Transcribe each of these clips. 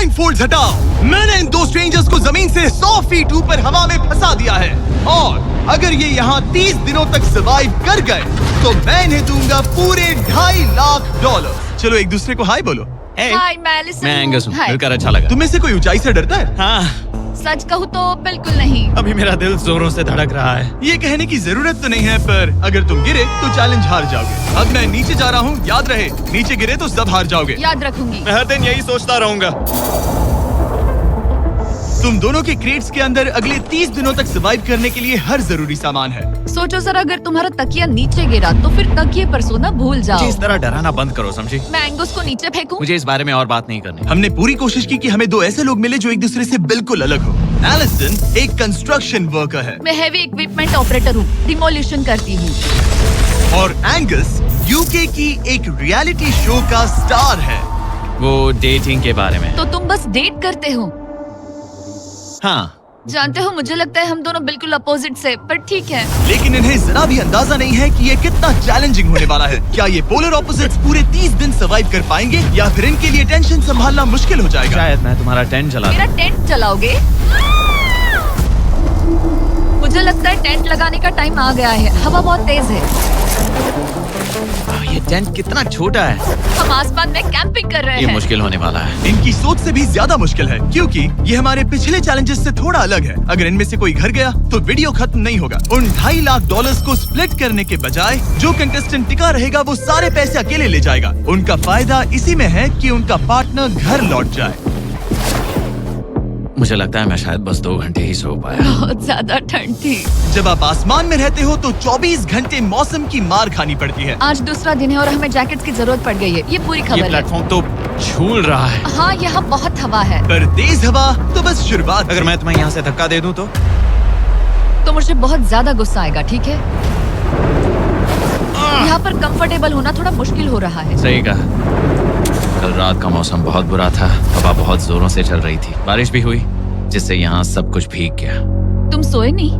ब्लाइंडफोल्ड्स हटाओ। मैंने इन दो स्ट्रेंजर्स को जमीन से 100 फीट ऊपर हवा में फंसा दिया है और अगर ये यहाँ 30 दिनों तक सर्वाइव कर गए तो मैं इन्हें दूंगा पूरे $2.5 लाख। चलो एक दूसरे को हाय बोलो। हाय, मैं एलिसन मैं एंगस हूँ, हाय। मिलकर अच्छा लगा। तुम्हें से कोई ऊंचाई से डरता है? हाँ, सच कहूँ तो बिल्कुल नहीं। अभी मेरा दिल जोरों से धड़क रहा है। ये कहने की जरूरत तो नहीं है, पर अगर तुम गिरे तो चैलेंज हार जाओगे। अब मैं नीचे जा रहा हूँ, याद रहे नीचे गिरे तो सब हार जाओगे। याद रखूंगी। मैं हर दिन यही सोचता रहूंगा। तुम दोनों के क्रेट्स के अंदर अगले 30 दिनों तक सर्वाइव करने के लिए हर जरूरी सामान है। सोचो जरा, अगर तुम्हारा तकिया नीचे गिरा तो फिर तकिए पर सोना भूल मुझे जाओ। इस तरह डराना बंद करो, समझी? मैं एंगस को नीचे फेंकूं? मुझे इस बारे में और बात नहीं करनी। हमने पूरी कोशिश की कि हमें दो ऐसे लोग मिले जो एक दूसरे से बिल्कुल अलग हो। एलिसन एक कंस्ट्रक्शन वर्कर है मैं हेवी इक्विपमेंट ऑपरेटर हूँ, डिमोलिशन करती हूँ। और एंगस यूके की एक रियलिटी शो का स्टार है। वो डेटिंग के बारे में। तो तुम बस डेट करते हो? हाँ, जानते हो, मुझे लगता है हम दोनों बिल्कुल अपोजिट से, पर ठीक है। लेकिन इन्हें जरा भी अंदाजा नहीं है कि ये कितना चैलेंजिंग होने वाला है। क्या ये पोलर ऑपोजिट्स पूरे 30 दिन सर्वाइव कर पाएंगे या फिर इनके लिए टेंशन संभालना मुश्किल हो जाएगा? शायद मैं तुम्हारा टेंट चला मेरा टेंट चलाओगे? मुझे लगता है टेंट लगाने का टाइम आ गया है। हवा बहुत तेज है। ये टेंट कितना छोटा है। हम आसमान में कैंपिंग कर रहे ये हैं। मुश्किल होने वाला है। इनकी सोच से भी ज्यादा मुश्किल है क्योंकि ये हमारे पिछले चैलेंजेस से थोड़ा अलग है। अगर इनमें से कोई घर गया तो वीडियो खत्म नहीं होगा। उन $2.5 लाख को स्प्लिट करने के बजाय जो कंटेस्टेंट टिका रहेगा वो सारे पैसे अकेले ले जाएगा। उनका फायदा इसी में है कि उनका पार्टनर घर लौट जाए। मुझे लगता है मैं शायद बस 2 घंटे ही सो पाया। बहुत ज्यादा ठंड थी। जब आप आसमान में रहते हो तो 24 घंटे मौसम की मार खानी पड़ती है। आज दूसरा दिन है और हमें जैकेट्स की जरूरत पड़ गई है। ये पूरी ये खबर है। प्लेटफॉर्म तो झूल रहा है। हाँ, यहाँ बहुत हवा है। पर तेज हवा तो बस शुरुआत। अगर मैं तुम्हें यहाँ से धक्का दे दूं तो मुझे बहुत ज्यादा गुस्सा आएगा, ठीक है? यहाँ पर कंफर्टेबल होना थोड़ा मुश्किल हो रहा है। सही कहा। कल रात का मौसम बहुत बुरा था। हवा बहुत जोरों से चल रही थी। बारिश भी हुई जिससे यहाँ सब कुछ भीग गया। तुम सोए नहीं?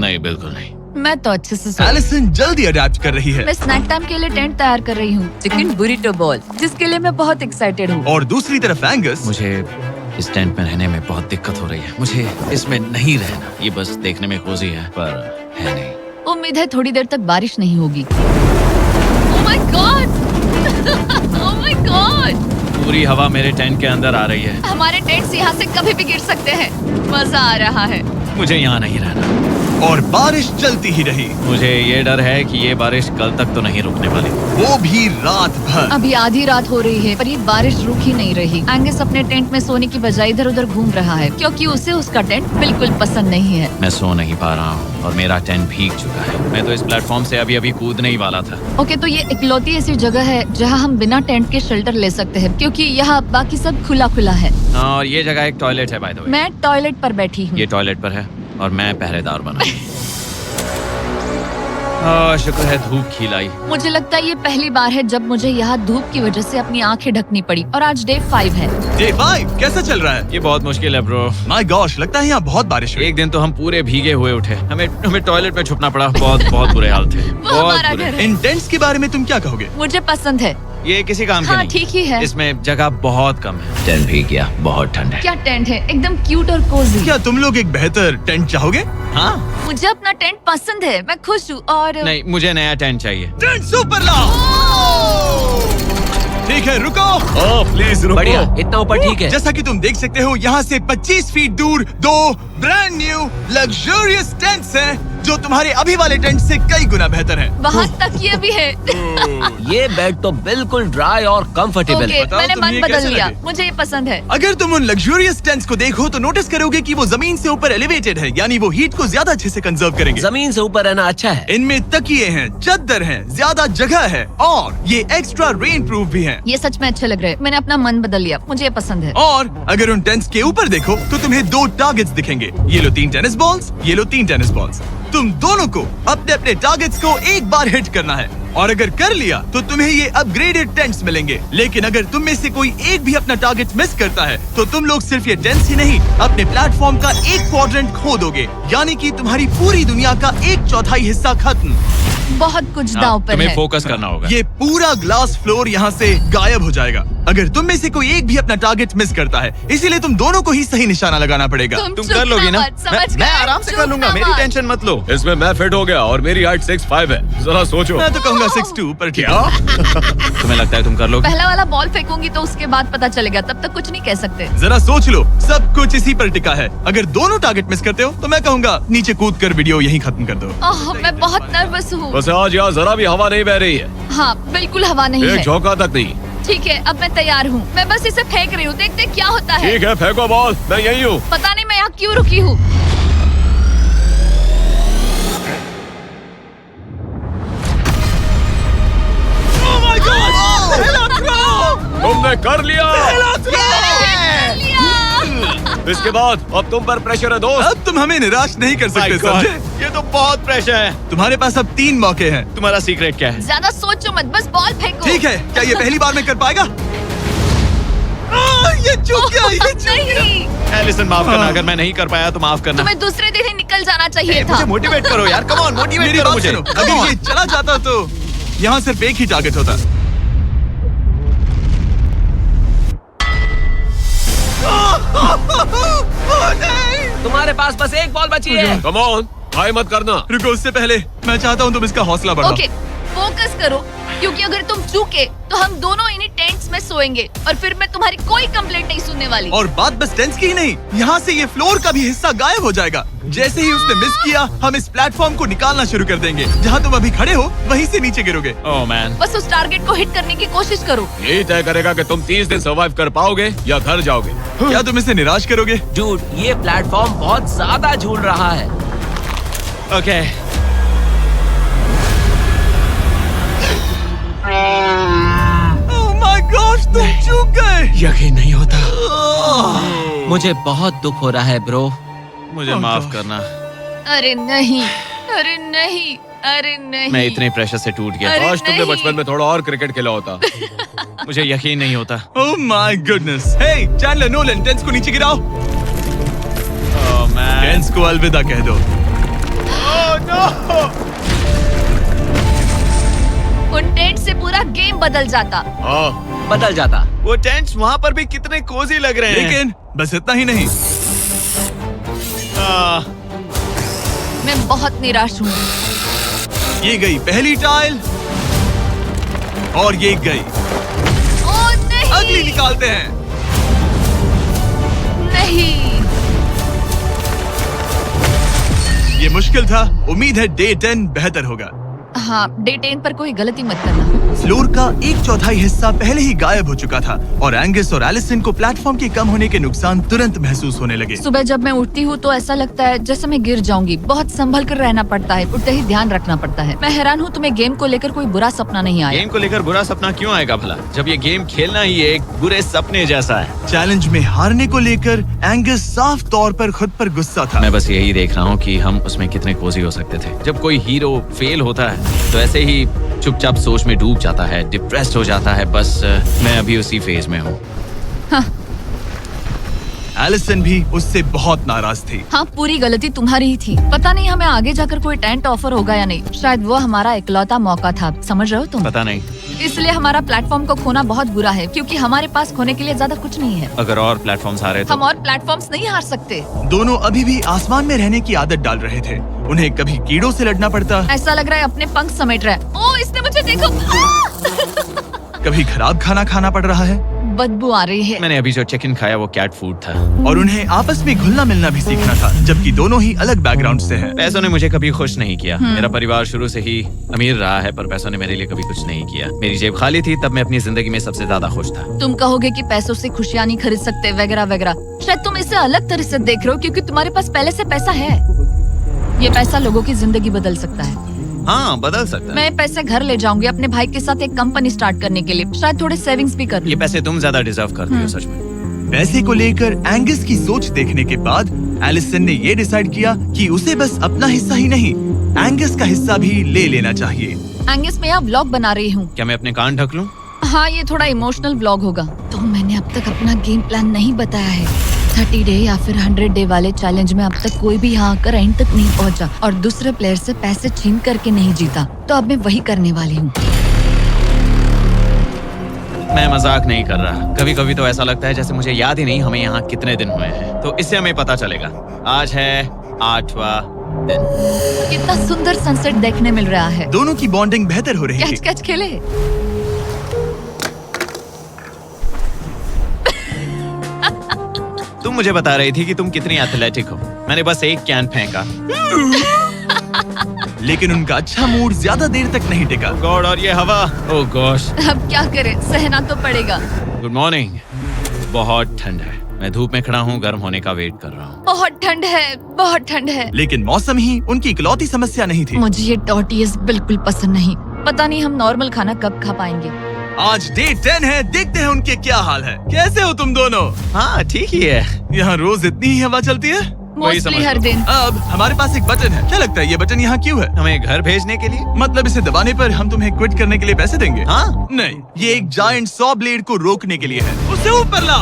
नहीं, बिल्कुल नहीं। मैं तो अच्छे से सोई। एलिसन जल्दी अडेप्ट कर रही है। मैं स्नैक टाइम के लिए टेंट तैयार कर रही हूँ, चिकन बुरिटो बॉल, जिसके लिए मैं बहुत एक्साइटेड हूँ। और दूसरी तरफ एंगस। मुझे इस टेंट में रहने में बहुत दिक्कत हो रही है। मुझे इसमें नहीं रहना। ये बस देखने में कोजी है पर है नहीं। उम्मीद है थोड़ी देर तक बारिश नहीं होगी। Oh my God! Oh my God! पूरी हवा मेरे टेंट के अंदर आ रही है। हमारे टेंट्स यहाँ से कभी भी गिर सकते हैं। मजा आ रहा है। मुझे यहाँ नहीं रहना। और बारिश चलती ही रही। मुझे ये डर है कि ये बारिश कल तक तो नहीं रुकने वाली। वो भी रात भर। अभी आधी रात हो रही है पर ये बारिश रुक ही नहीं रही। एंगस अपने टेंट में सोने की बजाय इधर उधर घूम रहा है क्योंकि उसे उसका टेंट बिल्कुल पसंद नहीं है। मैं सो नहीं पा रहा हूँ और मेरा टेंट भीग चुका है। मैं तो इस प्लेटफॉर्म से अभी अभी कूदने ही वाला था। ओके, तो ये इकलौती ऐसी जगह है जहाँ हम बिना टेंट के शेल्टर ले सकते हैं क्योंकि यहाँ बाकी सब खुला खुला है। और ये जगह एक टॉयलेट है बाय द वे। मैं टॉयलेट पर बैठी हूँ। ये टॉयलेट पर है और मैं पहरेदार बना। शुक्र है धूप खिलाई। मुझे लगता है ये पहली बार है जब मुझे यहाँ धूप की वजह से अपनी आंखें ढकनी पड़ी। और आज डे 5 है। डे 5 कैसा चल रहा है? ये बहुत मुश्किल है ब्रो। माय गॉश, लगता है यहाँ बहुत बारिश हुई। एक दिन तो हम पूरे भीगे हुए उठे। हमें टॉयलेट में छुपना पड़ा। बहुत बुरे हाल थे। वो बहुत हमारा बुरे। घर है। इन टेंट्स के बारे में तुम क्या कहोगे? मुझे पसंद है। ये किसी काम के हाँ, नहीं। ठीक ही है। इसमें जगह बहुत कम है। टेंट भीग गया। बहुत ठंड है। क्या टेंट है, एकदम क्यूट और कोजी। क्या तुम लोग एक बेहतर टेंट चाहोगे? हाँ। मुझे अपना टेंट पसंद है, मैं खुश हूँ। और नहीं, मुझे नया टेंट चाहिए। टेंट सुपर लाओ। ठीक है, रुको। प्लीज रुको। बढ़िया, इतना ऊपर ठीक है। जैसा कि तुम देख सकते हो यहाँ से 25 फीट दूर 2 ब्रांड न्यू लग्जरियस टेंट्स हैं जो तुम्हारे अभी वाले टेंट से कई गुना बेहतर हैं। वहाँ तकिए भी है। ये बेड तो बिल्कुल ड्राई और कंफर्टेबल ओके, है। बताओ मैंने तुम्हें मन ये बदल कैसे लिया। लगे? मुझे ये पसंद है। अगर तुम उन लग्जरियस टेंट्स को देखो तो नोटिस करोगे कि वो जमीन से ऊपर एलिवेटेड है, यानी वो हीट को ज्यादा अच्छे से कंजर्व करेंगे। जमीन से ऊपर रहना अच्छा है। इनमें तकिए हैं, चद्दर हैं, ज्यादा जगह है और ये एक्स्ट्रा रेन प्रूफ भी हैं। ये सच में अच्छे लग रहे हैं। मैंने अपना मन बदल लिया, मुझे ये पसंद है। और अगर उन टेंट्स के ऊपर देखो तो तुम्हें 2 टारगेट्स दिखेंगे। ये लो 3 टेनिस बॉल्स, ये लो 3 टेनिस बॉल्स। तुम दोनों को अपने अपने टारगेट्स को एक बार हिट करना है और अगर कर लिया तो तुम्हें ये अपग्रेडेड टेंट्स मिलेंगे। लेकिन अगर तुम में से कोई एक भी अपना टारगेट मिस करता है तो तुम लोग सिर्फ ये टेंट्स ही नहीं अपने प्लेटफॉर्म का एक क्वाड्रेंट खो दोगे, यानी कि तुम्हारी पूरी दुनिया का 1/4 हिस्सा खत्म। बहुत कुछ दांव पर तुम्हें है। फोकस करना होगा। ये पूरा ग्लास फ्लोर यहाँ से गायब हो जाएगा अगर तुम में से कोई एक भी अपना टारगेट मिस करता है, इसीलिए तुम दोनों को ही सही निशाना लगाना पड़ेगा। तुम कर लोगी ना? मैं आराम से कर लूंगा, मेरी टेंशन मत लो। इसमें मैं फिट हो गया और मेरी हाइट 6'5" है। जरा सोचो। मैं तो कहूँगा 6'2", पर ठीक क्या? है। तुम्हें लगता है तुम कर लोगे? पहला वाला बॉल फेंकूंगी तो उसके बाद पता चलेगा, तब तक कुछ नहीं कह सकते। जरा सोच लो, सब कुछ इसी पर टिका है। अगर दोनों टारगेट मिस करते हो तो मैं कहूँगा नीचे कूद कर वीडियो यहीं खत्म कर दो। ओह, मैं बहुत नर्वस हूँ। बस आज यहाँ जरा भी हवा नहीं बह रही है, हाँ, बिल्कुल हवा नहीं एक है। झोंका तक नहीं। ठीक है, अब मैं तैयार हूँ। मैं बस इसे फेंक रही हूँ, देखते क्या होता है। ठीक है, फेंको बॉल, मैं यही हूँ। पता नहीं मैं यहाँ क्यों रुकी हूँ। तुमने कर लिया। लिया। इसके बाद अब तुम पर प्रेशर है दोस्त। अब तुम हमें निराश नहीं कर सकते, समझे? ये तो बहुत प्रेशर है। तुम्हारे पास अब 3 मौके हैं। तुम्हारा सीक्रेट क्या है? ज्यादा सोचो मत, बस बॉल फेंको। ठीक है, क्या ये पहली बार में कर पाएगा? ये चूक गया, ये चूक गया। नहीं, एलिसन माफ करना, अगर मैं नहीं कर पाया तो माफ करना। तुम्हें दूसरे दिन ही निकल जाना चाहिए था। मुझे मोटिवेट करो यार, कम ऑन, मोटिवेट मेरी करो बात मुझे। सुनो, अगर ये चला जाता तो यहाँ सिर्फ एक ही टारगेट होता। तुम्हारे पास बस एक बॉल बची है। कम ऑन, हाय मत करना। रुको, उससे पहले मैं चाहता हूँ तुम इसका हौसला बढ़ाओ। ओके, फोकस करो, क्योंकि अगर तुम चूके तो हम दोनों इन्हीं टेंट्स में सोएंगे और फिर मैं तुम्हारी कोई कंप्लेंट नहीं सुनने वाली। और बात बस टेंस की ही नहीं, यहाँ से ये फ्लोर का भी हिस्सा गायब हो जाएगा। जैसे ही उसने मिस किया, हम इस प्लेटफॉर्म को निकालना शुरू कर देंगे। जहाँ तुम अभी खड़े हो, वहीं से नीचे गिरोगे। ओह मैन, बस उस टारगेट को हिट करने की कोशिश करो। यही तय करेगा कि तुम 30 दिन सर्वाइव कर पाओगे या घर जाओगे। क्या तुम इसे निराश करोगे? डूड, ये प्लेटफॉर्म बहुत ज्यादा झूल रहा है। ओके। ओह माय गॉड, तुम चूक गए। यकीन नहीं होता। मुझे बहुत दुख हो रहा है ब्रो। मुझे माफ करना, अरे नहीं, अरे नहीं, अरे नहीं। मैं इतने प्रेशर से टूट गया। अरे काश तुमने नहीं। बचपन में थोड़ा और क्रिकेट खेला होता। मुझे यकीन नहीं होता। Oh my goodness. Hey Chandler, Nolan, tents को नीचे गिराओ। ओह मैन, टेंस को अलविदा कह दो। उन टेंट से पूरा गेम बदल जाता। हाँ, बदल जाता। वो टेंट्स वहाँ पर भी कितने कोजी लग रहे हैं। लेकिन बस इतना ही नहीं, मैं बहुत निराश हूँ। ये गई पहली टाइल और ये गई। ओह नहीं, अगली निकालते हैं। नहीं। ये मुश्किल था, उम्मीद है डे 10 बेहतर होगा। हाँ, डे 10 पर कोई गलती मत करना। फ्लोर का 1/4 हिस्सा पहले ही गायब हो चुका था और एंगस और एलिसन को प्लेटफॉर्म के कम होने के नुकसान तुरंत महसूस होने लगे। सुबह जब मैं उठती हूँ तो ऐसा लगता है जैसे मैं गिर जाऊंगी। बहुत संभल कर रहना पड़ता है, उठते ही ध्यान रखना पड़ता है। मैं हैरान हूँ तुम्हें गेम को लेकर कोई बुरा सपना नहीं आया। गेम को लेकर बुरा सपना क्यों आएगा भला, जब ये गेम खेलना ही एक बुरे सपने जैसा है। चैलेंज में हारने को लेकर एंगस साफ तौर पर खुद पर गुस्सा था। मैं बस यही देख रहा हूँ कि हम उसमें कितने कोजी हो सकते थे। जब कोई हीरो फेल होता है तो ऐसे ही चुपचाप सोच में डूब जाता है, डिप्रेस्ड हो जाता है। बस मैं अभी उसी फेज में हूँ। एलिसन भी उससे बहुत नाराज थी। हाँ, पूरी गलती तुम्हारी ही थी। पता नहीं हमें आगे जाकर कोई टेंट ऑफर होगा या नहीं। शायद वो हमारा इकलौता मौका था, समझ रहे हो तुम? पता नहीं, इसलिए हमारा प्लेटफॉर्म को खोना बहुत बुरा है, क्योंकि हमारे पास खोने के लिए ज्यादा कुछ नहीं है। अगर और प्लेटफॉर्म्स आ रहे हम तो। और प्लेटफॉर्म्स नहीं हार सकते। दोनों अभी भी आसमान में रहने की आदत डाल रहे थे। उन्हें कभी कीड़ों से लड़ना पड़ता, ऐसा लग रहा है अपने पंख समेट रहा है। ओह, इसने मुझे देखो। कभी खराब खाना खाना पड़ रहा है बदबू आ रही है। मैंने अभी जो चिकन खाया वो कैट फूड था। और उन्हें आपस में घुलना मिलना भी सीखना था, जबकि दोनों ही अलग बैकग्राउंड से हैं। पैसों ने मुझे कभी खुश नहीं किया। मेरा परिवार शुरू से ही अमीर रहा है, पर पैसों ने मेरे लिए कभी कुछ नहीं किया। मेरी जेब खाली थी तब मैं अपनी जिंदगी में सबसे ज्यादा खुश था। तुम कहोगे कि पैसों से खुशियाँ नहीं खरीद सकते वगैरह वगैरह। शायद तुम इसे अलग तरह से देख रहे हो, क्योंकि तुम्हारे पास पहले से पैसा है। ये पैसा लोगों की जिंदगी बदल सकता है। हाँ, बदल सकता है। मैं पैसे घर ले जाऊंगी अपने भाई के साथ एक कंपनी स्टार्ट करने के लिए। शायद थोड़े सेविंग्स भी कर ये लूं। पैसे तुम ज्यादा डिजर्व करती हो सच में। पैसे को लेकर एंगस की सोच देखने के बाद एलिसन ने ये डिसाइड किया कि उसे बस अपना हिस्सा ही नहीं, एंगस का हिस्सा भी ले लेना चाहिए। एंगस, मैं यहाँ व्लॉग बना रही हूँ। क्या मैं अपने कान ढक लूं? हाँ, ये थोड़ा इमोशनल व्लॉग होगा। तो मैंने अब तक अपना गेम प्लान नहीं बताया है। 30 डे या फिर 100 डे वाले चैलेंज में अब तक कोई भी यहाँ आकर एंड तक नहीं पहुँचा और दूसरे प्लेयर से पैसे छीन करके नहीं जीता। तो अब मैं वही करने वाली हूँ। मैं मजाक नहीं कर रहा। कभी कभी तो ऐसा लगता है जैसे मुझे याद ही नहीं हमें यहाँ कितने दिन हुए हैं। तो इससे हमें पता चलेगा। आज है 8वां दिन। कितना सुंदर सनसेट देखने मिल रहा है। दोनों की बॉन्डिंग बेहतर हो रही कैच थी। कैच खेले। तुम मुझे बता रही थी कि तुम कितनी एथलेटिक हो। मैंने बस एक कैन फेंका। लेकिन उनका अच्छा मूड ज्यादा देर तक नहीं टिका। गॉड, और ये हवा। ओह गॉश। अब क्या करें, सहना तो पड़ेगा। Good morning. बहुत ठंड है। मैं धूप में खड़ा हूँ, गर्म होने का वेट कर रहा हूँ। बहुत ठंड है, बहुत ठंड है। लेकिन मौसम ही उनकी इकलौती समस्या नहीं थी। मुझे ये टॉर्टियस बिल्कुल पसंद नहीं। पता नहीं हम नॉर्मल खाना कब खा पाएंगे। आज डे 10 है, देखते हैं उनके क्या हाल है। कैसे हो तुम दोनों? हाँ ठीक ही है। यहाँ रोज इतनी ही हवा चलती है? वही समझ मोस्टली हर लो। दिन। अब हमारे पास एक बटन है। क्या लगता है ये बटन यहाँ क्यों है? हमें घर भेजने के लिए? मतलब इसे दबाने पर हम तुम्हें क्विट करने के लिए पैसे देंगे? हाँ। नहीं, ये एक जायंट सॉ ब्लेड को रोकने के लिए है। उसे ऊपर ला।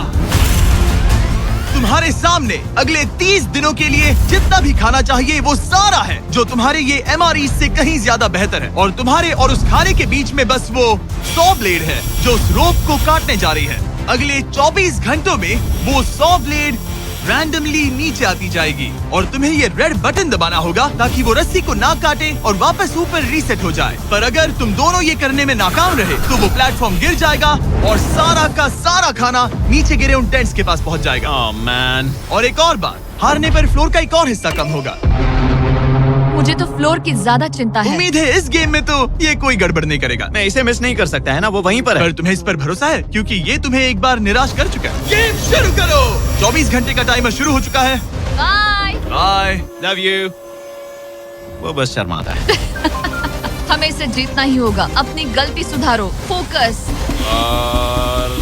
तुम्हारे सामने अगले 30 दिनों के लिए जितना भी खाना चाहिए वो सारा है, जो तुम्हारे ये MREs से कहीं ज्यादा बेहतर है। और तुम्हारे और उस खाने के बीच में बस वो सॉ ब्लेड है जो उस रोप को काटने जा रही है। अगले 24 घंटों में वो सॉ ब्लेड रैंडमली नीचे आती जाएगी और तुम्हें ये रेड बटन दबाना होगा ताकि वो रस्सी को ना काटे और वापस ऊपर रीसेट हो जाए। पर अगर तुम दोनों ये करने में नाकाम रहे तो वो प्लेटफॉर्म गिर जाएगा और सारा का सारा खाना नीचे गिरे उन टेंट्स के पास पहुंच जाएगा। Oh man. और एक और बात, हारने पर फ्लोर का एक और हिस्सा कम होगा। मुझे तो फ्लोर की ज्यादा चिंता है। उम्मीद है इस गेम में तो ये कोई गड़बड़ नहीं करेगा। मैं इसे मिस नहीं कर सकता है ना, वो वहीं पर है। पर तुम्हें इस पर भरोसा है क्योंकि ये तुम्हें एक बार निराश कर चुका है। गेम शुरू करो। 24 घंटे का टाइमर शुरू हो चुका है। बाय। बाय। Love you. वो बस शर्माता है। हमें इसे जीतना ही होगा। अपनी गलती सुधारो। फोकस। और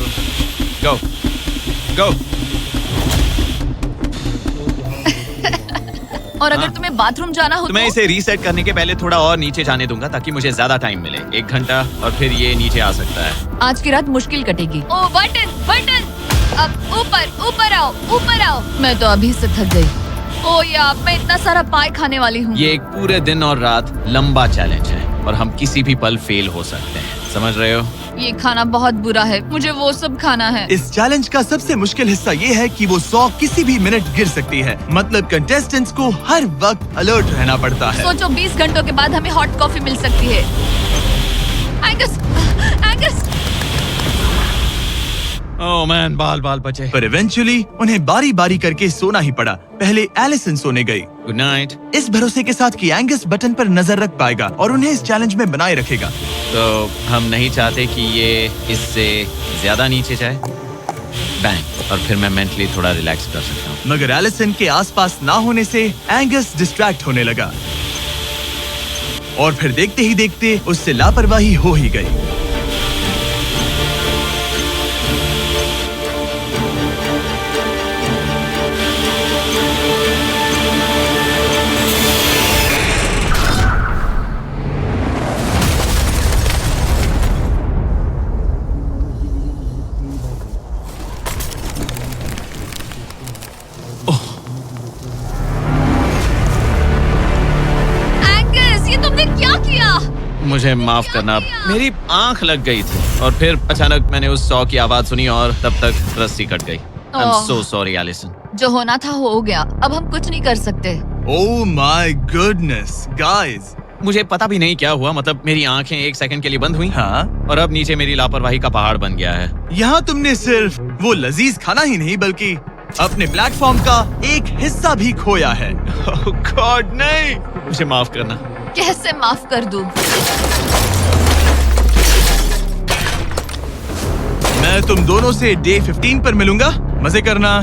गो गो। और अगर तुम्हें बाथरूम जाना हो तो मैं इसे रीसेट करने के पहले थोड़ा और नीचे जाने दूंगा ताकि मुझे ज्यादा टाइम मिले। 1 घंटा और फिर ये नीचे आ सकता है। आज की रात मुश्किल कटेगी। ओ बटन बटन। अब ऊपर ऊपर आओ, ऊपर आओ। मैं तो अभी से थक गई। ओ यार, मैं इतना सारा पाई खाने वाली हूँ। ये एक पूरे दिन और रात लंबा चैलेंज है और हम किसी भी पल फेल हो सकते हैं। समझ रहे हो? ये खाना बहुत बुरा है। मुझे वो सब खाना है। इस चैलेंज का सबसे मुश्किल हिस्सा ये है कि वो 100 किसी भी मिनट गिर सकती है। मतलब कंटेस्टेंट्स को हर वक्त अलर्ट रहना पड़ता है। सोचो 20 घंटों के बाद हमें हॉट कॉफी मिल सकती है। Angus, Angus. ओह मैन, बाल बाल बचे। पर इवेंचुअली उन्हें बारी बारी करके सोना ही पड़ा। पहले एलिसन सोने गई, गुड नाइट। इस भरोसे के साथ कि एंगस बटन पर नजर रख पाएगा और उन्हें इस चैलेंज में बनाए रखेगा। तो हम नहीं चाहते कि ये इससे ज्यादा नीचे जाए। बैंग। और फिर मैं मेंटली थोड़ा रिलैक्स कर सकता हूँ। मगर एलिसन के आसपास ना होने से एंगस डिस्ट्रैक्ट होने लगा और फिर देखते ही देखते उससे लापरवाही हो ही गई। मुझे माफ करना, मेरी आंख लग गई थी और फिर अचानक मैंने उस सॉ की आवाज सुनी और तब तक रस्सी कट गई। I'm so sorry, Allison. जो होना था हो गया। अब हम कुछ नहीं कर सकते। Oh my goodness, guys! मुझे पता भी नहीं क्या हुआ। मतलब मेरी आंखें 1 सेकंड के लिए बंद हुई। हाँ? और अब नीचे मेरी लापरवाही का पहाड़ बन गया है। यहाँ तुमने सिर्फ वो लजीज खाना ही नहीं बल्कि अपने प्लेटफॉर्म का एक हिस्सा भी खोया है। Oh God, नहीं! मुझे माफ करना। कैसे माफ कर दूं? मैं तुम दोनों से डे 15 पर मिलूंगा। मजे करना।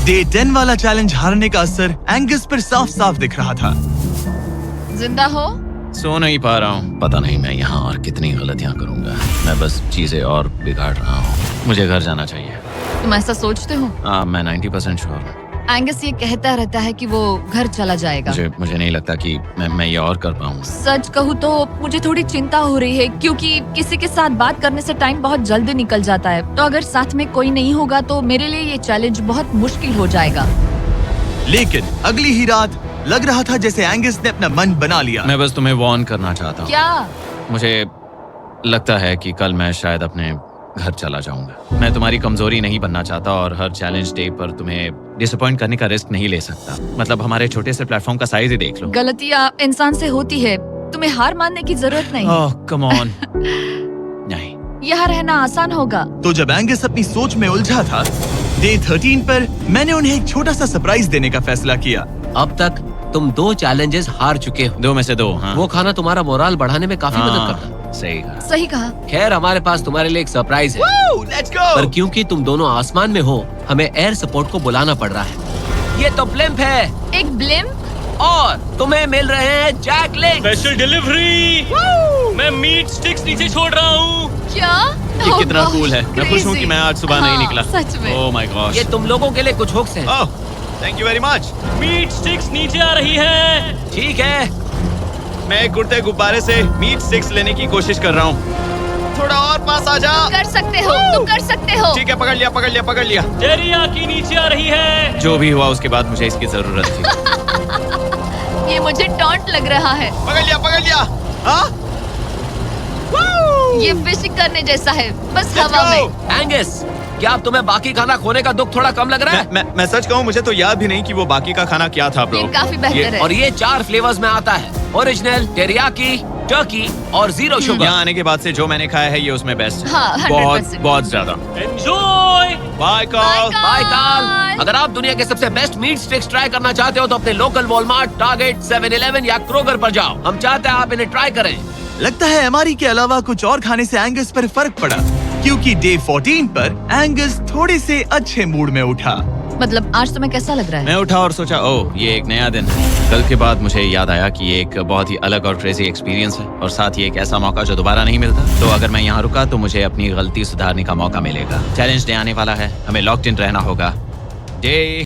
डे 10 वाला चैलेंज हारने का असर एंगस पर साफ साफ दिख रहा था। जिंदा हो? सो नहीं पा रहा हूँ। पता नहीं मैं यहाँ और कितनी गलतियाँ करूँगा। मैं बस चीजें और बिगाड़ रहा हूँ। मुझे घर जाना चाहिए। तुम ऐसा सोचते हो? मैं 90% श्योर हूँ। एंगस ये कहता रहता है कि वो घर चला जाएगा। मुझे नहीं लगता कि मैं ये और कर पाऊंगा। सच कहूँ तो मुझे थोड़ी चिंता हो रही है क्योंकि किसी के साथ बात करने से टाइम बहुत जल्दी निकल जाता है। तो अगर साथ में कोई नहीं होगा तो मेरे लिए ये चैलेंज बहुत मुश्किल हो जाएगा। लेकिन अगली ही रात लग रहा था जैसे एंगस ने अपना मन बना लिया। मैं बस तुम्हें वार्न करना चाहता हूँ। क्या? मुझे लगता है कि कल मैं शायद अपने घर चला जाऊंगा। मैं तुम्हारी कमजोरी नहीं बनना चाहता और हर चैलेंज डे पर तुम्हें डिसअपॉइंट करने का रिस्क नहीं ले सकता। मतलब हमारे छोटे से प्लेटफॉर्म का साइज ही देख लो। गलतियाँ इंसान से होती है, तुम्हें हार मानने की जरूरत नहीं। ओह कम ऑन। नहीं, यहाँ रहना आसान होगा। तो जब एंगस अपनी सोच में उलझा था, डे 13 पर मैंने उन्हें एक छोटा सा सरप्राइज देने का फैसला किया। अब तक तुम 2 चैलेंजेस हार चुके हो। 2 में से 2। हाँ। वो खाना तुम्हारा मोराल बढ़ाने में काफी मदद हाँ, करता। सही कहा। सही कहा। खैर हमारे पास तुम्हारे लिए एक सरप्राइज है, लेट्स गो। पर क्योंकि तुम दोनों आसमान में हो, हमें एयर सपोर्ट को बुलाना पड़ रहा है। ये तो ब्लिम्प है एक ब्लिम। और तुम्हें मिल रहे हैं जैक लिंक्स। Special delivery. मैं मीट स्टिक्स नीचे छोड़ रहा हूँ। क्या? ये Oh कितना gosh, कूल है। मैं खुश हूँ कि मैं आज सुबह नहीं हाँ, निकला। सच में। Oh my gosh. ये तुम लोगों के लिए कुछ हुक्स हैं। Oh, thank you very much. Meat sticks नीचे आ रही है। ठीक है, मैं एक उड़ते गुब्बारे से मीट स्टिक्स लेने की कोशिश कर रहा हूँ। थोड़ा और पास आ जा। कर सकते हो, तुम कर सकते हो। ठीक है, पकड़ लिया, पकड़ लिया, पकड़ लिया। टेरियाकी नीचे आ रही है। जो भी हुआ उसके बाद मुझे इसकी जरूरत थी। ये मुझे टॉन्ट लग रहा है। पकड़ लिया, पकड़ लिया। हाँ? ये फिशिंग करने जैसा है, बस Let's हवा go! में। एंगस, क्या अब तुम्हें बाकी खाना खोने का दुख थोड़ा कम लग रहा है? मैं सच कहूँ, मुझे तो याद भी नहीं कि वो बाकी का खाना क्या था, ब्रो। ये काफी बेहतर है। और ये 4 फ्लेवर्स में आता है, ओरिजिनल, टेरियाकी, टर्की और 0 शुगर। यहाँ आने के बाद से जो मैंने खाया है ये उसमें बेस्ट है। हाँ, 100%। बहुत ज्यादा। एंजॉय। Bye call. बाय काल। अगर आप दुनिया के सबसे बेस्ट मीट स्टिक्स ट्राई करना चाहते हो तो अपने लोकल वॉलमार्ट, टारगेट, 7-Eleven या क्रोगर पर जाओ। हम चाहते हैं आप इन्हें ट्राई करें। लगता है एमआरई के अलावा कुछ और खाने से एंगस पर फर्क पड़ा, क्योंकि डे 14 पर एंगस थोड़े से अच्छे मूड में उठा। मतलब आज तुम्हें कैसा लग रहा है? मैं उठा और सोचा ओह ये एक नया दिन है। कल के बाद मुझे याद आया कि ये एक बहुत ही अलग और क्रेजी एक्सपीरियंस है और साथ ही एक ऐसा मौका जो दोबारा नहीं मिलता। तो अगर मैं यहाँ रुका तो मुझे अपनी गलती सुधारने का मौका मिलेगा। चैलेंज डे आने वाला है, हमें लॉक्ड इन रहना होगा। डे